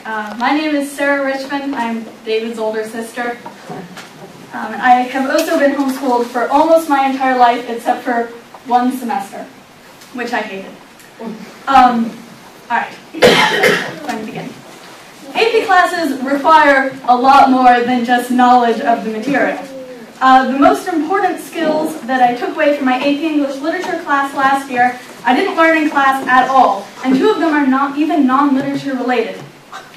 My name is Sarah Richman. I'm David's older sister. And I have also been homeschooled for almost my entire life, except for one semester, which I hated. Alright, let me begin. AP classes require a lot more than just knowledge of the material. The most important skills that I took away from my AP English Literature class last year, I didn't learn in class at all, and two of them are not even non-literature related.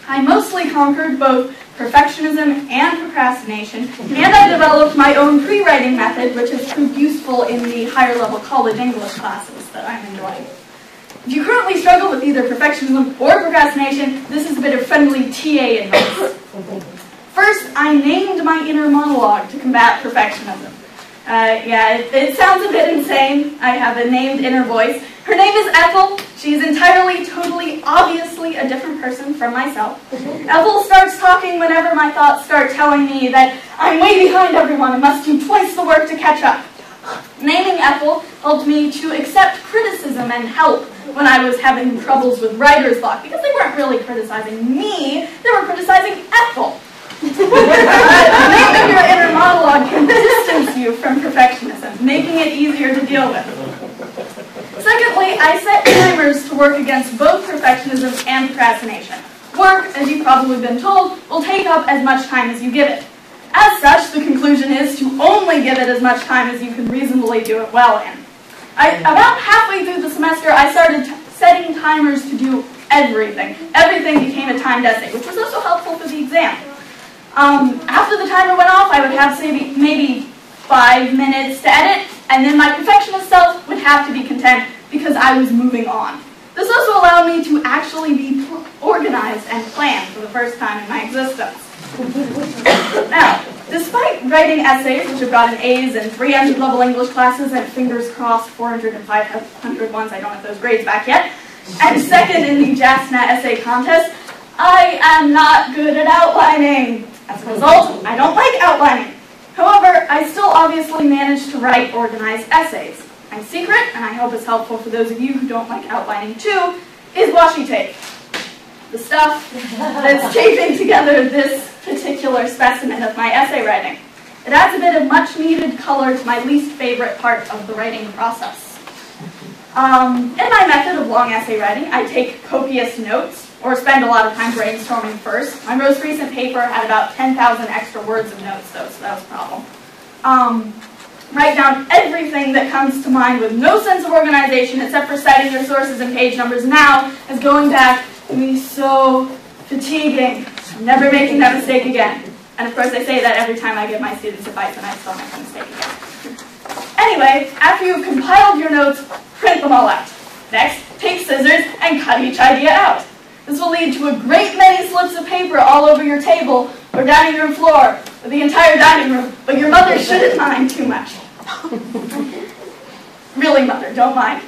I mostly conquered both perfectionism and procrastination, and I developed my own pre-writing method, which has proved useful in the higher level college English classes that I'm enjoying. If you currently struggle with either perfectionism or procrastination, this is a bit of friendly TA advice. First, I named my inner monologue to combat perfectionism. It sounds a bit insane. I have a named inner voice. Her name is Ethel. She's entirely, totally, obviously a different person from myself. Ethel starts talking whenever my thoughts start telling me that I'm way behind everyone and must do twice the work to catch up. Naming Ethel helped me to accept criticism and help when I was having troubles with writer's block, because they weren't really criticizing me, they were criticizing Ethel. Naming your inner monologue can distance you from perfectionism, making it easier to deal with. Secondly, I set timers to work against both perfectionism and procrastination. Work, as you've probably been told, will take up as much time as you give it. As such, the conclusion is to only give it as much time as you can reasonably do it well in. About halfway through the semester, I started setting timers to do everything. Everything became a timed essay, which was also helpful for the exam. After the timer went off, I would have maybe 5 minutes to edit, and then my perfectionist self would have to be content because I was moving on. This also allowed me to actually be organized and planned for the first time in my existence. Now, despite writing essays, which have gotten A's in 300 level English classes and fingers crossed 400 and 500 ones, I don't have those grades back yet, and second in the JASNA essay contest, I am not good at outlining. As a result, I don't like outlining. However, I still obviously manage to write organized essays. My secret, and I hope it's helpful for those of you who don't like outlining too, is washi tape. The stuff that's taping together this particular specimen of my essay writing. It adds a bit of much needed color to my least favorite part of the writing process. In my method of long essay writing, I take copious notes, or spend a lot of time brainstorming first. My most recent paper had about 10,000 extra words of notes, though, so that was a problem. Write down everything that comes to mind with no sense of organization except for citing your sources and page numbers now, as going back can be so fatiguing. I'm never making that mistake again. And of course I say that every time I give my students advice and I still make a mistake again. Anyway, after you've compiled your notes, print them all out. Next, take scissors and cut each idea out. This will lead to a great many slips of paper all over your table or dining room floor or the entire dining room, but your mother shouldn't mind too much. Really, mother, don't mind.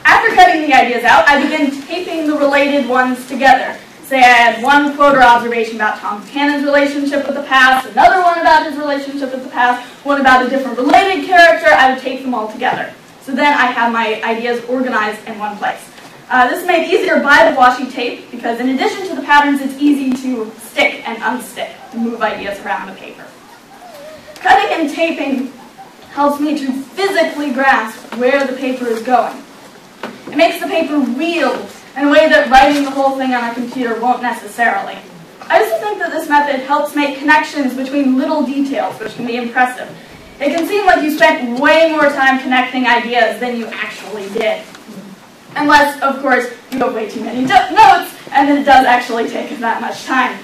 After cutting the ideas out, I begin taping the related ones together. Say I had one quote or observation about Tom Buchanan's relationship with the past, another one about his relationship with the past, one about a different related character, I would tape them all together. So then I have my ideas organized in one place. This is made easier by the washi tape because in addition to the patterns, it's easy to stick and unstick, to move ideas around the paper. Cutting and taping helps me to physically grasp where the paper is going. It makes the paper real in a way that writing the whole thing on a computer won't necessarily. I also think that this method helps make connections between little details, which can be impressive. It can seem like you spent way more time connecting ideas than you actually did. Unless, of course, you have way too many notes, and then it does actually take that much time.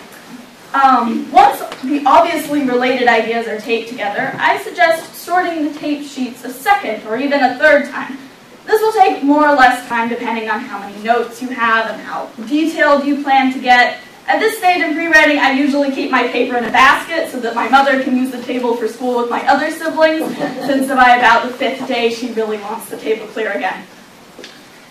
Once the obviously related ideas are taped together, I suggest sorting the tape sheets a second or even a third time. This will take more or less time depending on how many notes you have and how detailed you plan to get. At this stage in pre-writing, I usually keep my paper in a basket so that my mother can use the table for school with my other siblings, since by about the 5th day she really wants the table clear again.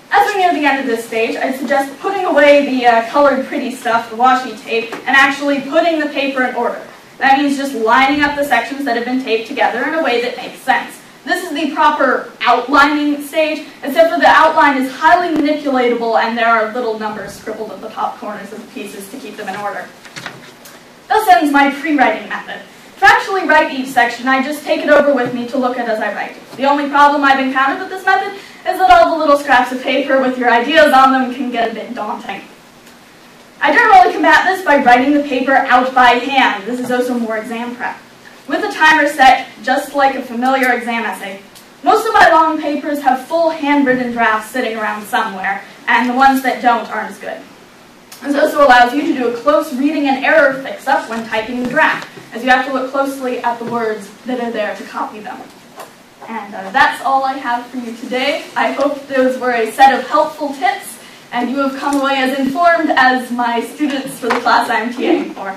As we near the end of this stage, I suggest putting away the colored pretty stuff, the washi tape, and actually putting the paper in order. That means just lining up the sections that have been taped together in a way that makes sense. This is the proper outlining stage, except for the outline is highly manipulatable and there are little numbers scribbled at the top corners of the pieces to keep them in order. Thus ends my pre-writing method. To actually write each section, I just take it over with me to look at as I write. The only problem I've encountered with this method is that all the little scraps of paper with your ideas on them can get a bit daunting. I generally combat this by writing the paper out by hand. This is also more exam prep. With the timer set, just like a familiar exam essay, most of my long papers have full handwritten drafts sitting around somewhere, and the ones that don't aren't as good. This also allows you to do a close reading and error fix-up when typing the draft, as you have to look closely at the words that are there to copy them. And that's all I have for you today. I hope those were a set of helpful tips, and you have come away as informed as my students for the class I'm TAing for.